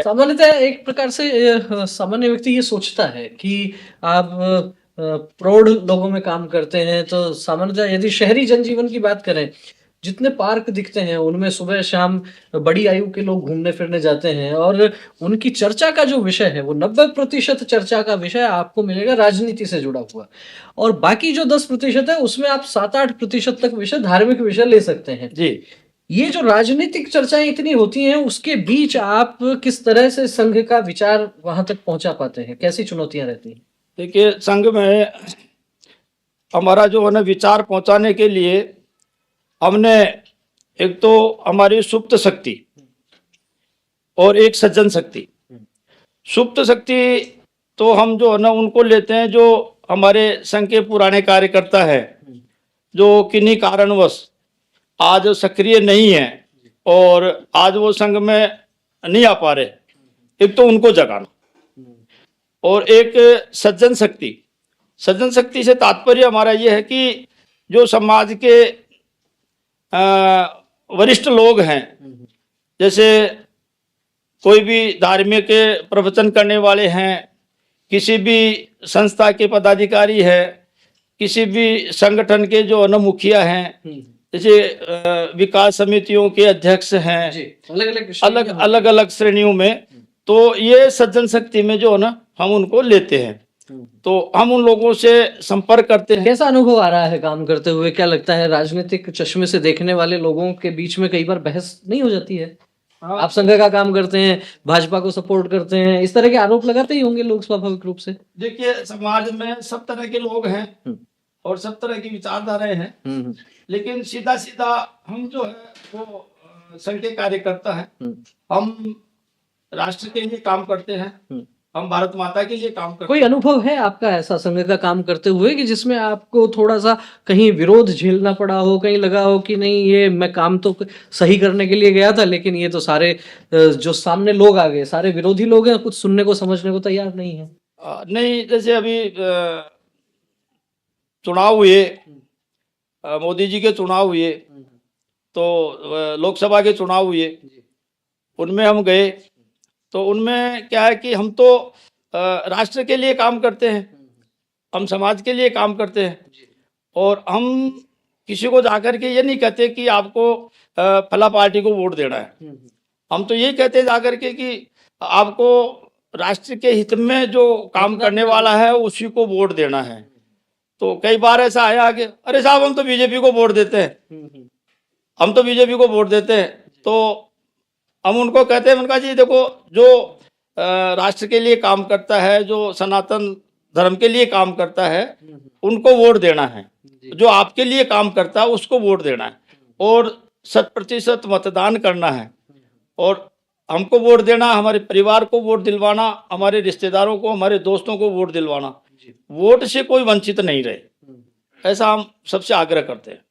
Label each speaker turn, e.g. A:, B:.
A: सामान्यतः एक प्रकार से सामान्य व्यक्ति ये सोचता है कि आप प्रौढ़ लोगों में काम करते हैं, तो सामान्यतः यदि शहरी जनजीवन की बात करें, जितने पार्क दिखते हैं, उनमें सुबह-शाम बड़ी आयु के लोग घूमने-फिरने जाते हैं और उनकी चर्चा का जो विषय है, वो 90% चर्चा का विषय आपको मिलेगा राजनीति से जुड़ा हुआ और बाकी जो 10% है, उसमें आप 7-8% तक विषय धार्मिक विषय ले सकते हैं।
B: जी।
A: ये जो राजनीतिक चर्चाएँ इतनी होती हैं, उसके बीच आप किस तरह से संघ का विचार वहाँ तक पहुँचा पाते हैं? कैसी चुनौतियाँ रहती हैं?
B: देखिए, संघ में हमारा जो है ना विचार पहुंचाने के लिए हमने एक तो हमारी सुप्त शक्ति और एक सज्जन शक्ति। सुप्त शक्ति तो हम जो है ना उनको लेते हैं जो हमारे संघ के पुराने कार्यकर्ता है, जो किन्हीं कारणवश आज सक्रिय नहीं है और आज वो संघ में नहीं आ पा रहे, एक तो उनको जगाना और एक सज्जन शक्ति। सज्जन शक्ति से तात्पर्य हमारा ये है कि जो समाज के वरिष्ठ लोग हैं, जैसे कोई भी धार्मिक प्रवचन करने वाले हैं, किसी भी संस्था के पदाधिकारी है, किसी भी संगठन के जो न मुखिया हैं, जैसे विकास समितियों के अध्यक्ष हैं, अलग अलग श्रेणियों में, तो ये सज्जन शक्ति में जो है ना हम उनको लेते हैं। तो हम उन लोगों से संपर्क करते हैं।
A: कैसा अनुभव आ रहा है काम करते हुए? क्या लगता है राजनीतिक चश्मे से देखने वाले लोगों के बीच में कई बार बहस नहीं हो जाती है? आप संघ का काम करते हैं, भाजपा को सपोर्ट करते हैं, इस तरह के आरोप लगाते ही होंगे लोग स्वाभाविक रूप से।
B: देखिए, समाज में सब तरह के लोग हैं और सब तरह की विचारधाराएं हैं, लेकिन सीधा सीधा हम जो है वो संघ के कार्यकर्ता हैं, हम राष्ट्र के लिए काम करते हैं, हम भारत माता के लिए काम करते हैं।
A: कोई अनुभव है आपका ऐसा संघ का काम करते हुए कि जिसमें आपको थोड़ा सा कहीं विरोध झेलना पड़ा हो, कहीं लगा हो कि नहीं ये मैं काम तो सही करने के लिए गया था, लेकिन ये तो सारे जो सामने लोग आ गए, सारे विरोधी लोग हैं, कुछ सुनने को समझने को तैयार नहीं है?
B: नहीं, जैसे अभी चुनाव हुए, मोदी जी के चुनाव हुए, तो लोकसभा के चुनाव हुए, उनमें हम गए, तो उनमें क्या है कि हम तो राष्ट्र के लिए काम करते हैं, हम समाज के लिए काम करते हैं और हम किसी को जाकर के ये नहीं कहते कि आपको फला पार्टी को वोट देना है। हम तो ये कहते हैं जाकर के कि आपको राष्ट्र के हित में जो काम करने वाला है उसी को वोट देना है। तो कई बार ऐसा आया कि अरे साहब हम तो बीजेपी को वोट देते हैं, हम तो बीजेपी को वोट देते हैं। तो हम उनको कहते हैं, उनका जी देखो, जो राष्ट्र के लिए काम करता है, जो सनातन धर्म के लिए काम करता है, उनको वोट देना है, जो आपके लिए काम करता है उसको वोट देना है और 100% मतदान करना है और हमको वोट देना, हमारे परिवार को वोट दिलवाना, हमारे रिश्तेदारों को, हमारे दोस्तों को वोट दिलवाना, वोट से कोई वंचित नहीं रहे, ऐसा हम सबसे आग्रह करते हैं।